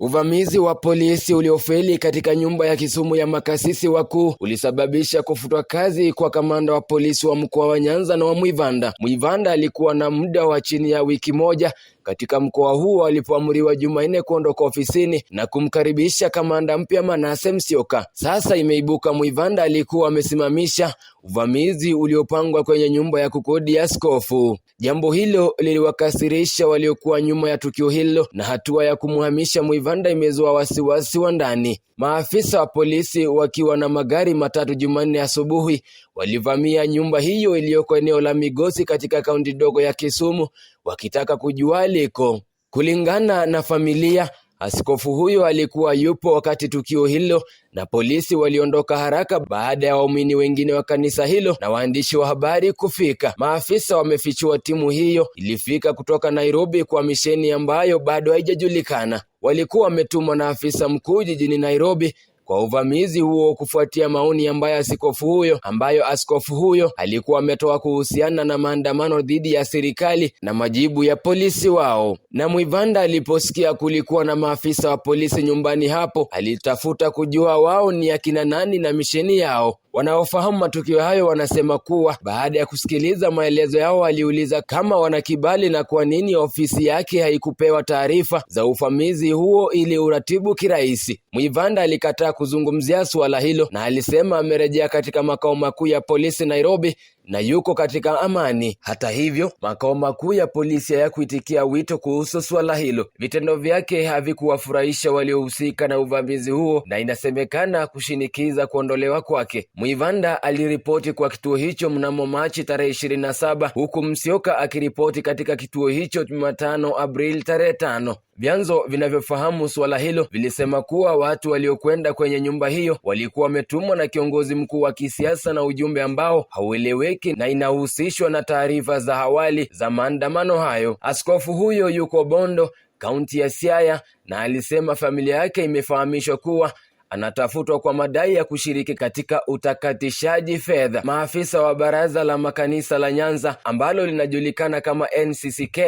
Uvamizi wa polisi uliofeli katika nyumba ya Kisumu ya makasisi wakuu ulisababisha kufutwa kazi kwa kamanda wa polisi wa mkoa wa Nyanza na wa Mwivanda. Mwivanda alikuwa na muda wa chini ya wiki moja katika mkoa huo alipoamriwa Jumanne kuondoka ofisini na kumkaribisha kamanda mpya Manase Musyoka. Sasa imeibuka Mwivanda alikuwa amesimamisha uvamizi uliopangwa kwenye nyumba ya kukodi ya askofu. Jambo hilo liliwakasirisha waliokuwa nyuma ya tukio hilo, na hatua ya kumhamisha Mwivanda imezua wasiwasi wa ndani. Maafisa wa polisi wakiwa na magari matatu Jumanne asubuhi walivamia nyumba hiyo iliyoko eneo la Migosi katika kaunti dogo ya Kisumu wakitaka kujua aliko. Kulingana na familia, askofu huyo alikuwa yupo wakati tukio hilo, na polisi waliondoka haraka baada ya waumini wengine wa kanisa hilo na waandishi wa habari kufika. Maafisa wamefichua timu hiyo ilifika kutoka Nairobi kwa misheni ambayo bado haijajulikana. Walikuwa wametumwa na afisa mkuu jijini Nairobi kwa uvamizi huo kufuatia maoni ambayo askofu huyo alikuwa ametoa kuhusiana na maandamano dhidi ya serikali na majibu ya polisi wao. Na Mwivanda aliposikia kulikuwa na maafisa wa polisi nyumbani hapo, alitafuta kujua wao ni akina nani na misheni yao. Wanaofahamu matukio hayo wanasema kuwa baada ya kusikiliza maelezo yao aliuliza kama wana kibali na kwa nini ofisi yake haikupewa taarifa za uvamizi huo ili uratibu kirahisi. Mwivanda alikataa kuzungumzia suala hilo na alisema amerejea katika makao makuu ya polisi Nairobi na yuko katika amani. Hata hivyo, makao makuu ya polisi hayakuitikia wito kuhusu swala hilo. Vitendo vyake havikuwafurahisha waliohusika na uvamizi huo na inasemekana kushinikiza kuondolewa kwake. Mwivanda aliripoti kwa kituo hicho mnamo Machi tarehe 27 huku Musyoka akiripoti katika kituo hicho Jumatano Aprili tarehe 5. Vyanzo vinavyofahamu swala hilo vilisema kuwa watu waliokwenda kwenye nyumba hiyo walikuwa wametumwa na kiongozi mkuu wa kisiasa na ujumbe ambao haueleweki na inahusishwa na taarifa za awali za maandamano hayo. Askofu huyo yuko Bondo, kaunti ya Siaya, na alisema familia yake imefahamishwa kuwa anatafutwa kwa madai ya kushiriki katika utakatishaji fedha. Maafisa wa baraza la makanisa la Nyanza ambalo linajulikana kama NCCK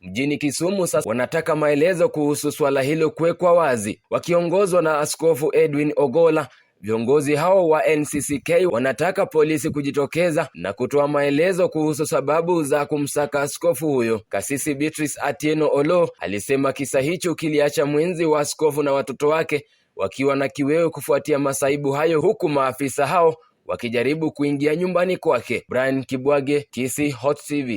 mjini Kisumu sasa wanataka maelezo kuhusu swala hilo kuwekwa wazi. Wakiongozwa na Askofu Edwin Ogola, viongozi hao wa NCCK wanataka polisi kujitokeza na kutoa maelezo kuhusu sababu za kumsaka askofu huyo. Kasisi Beatrice Atieno Olo alisema kisa hicho kiliacha mwenzi wa askofu na watoto wake wakiwa na kiwewe kufuatia masaibu hayo, huku maafisa hao wakijaribu kuingia nyumbani kwake. Brian Kibwage, Kisii Hot TV.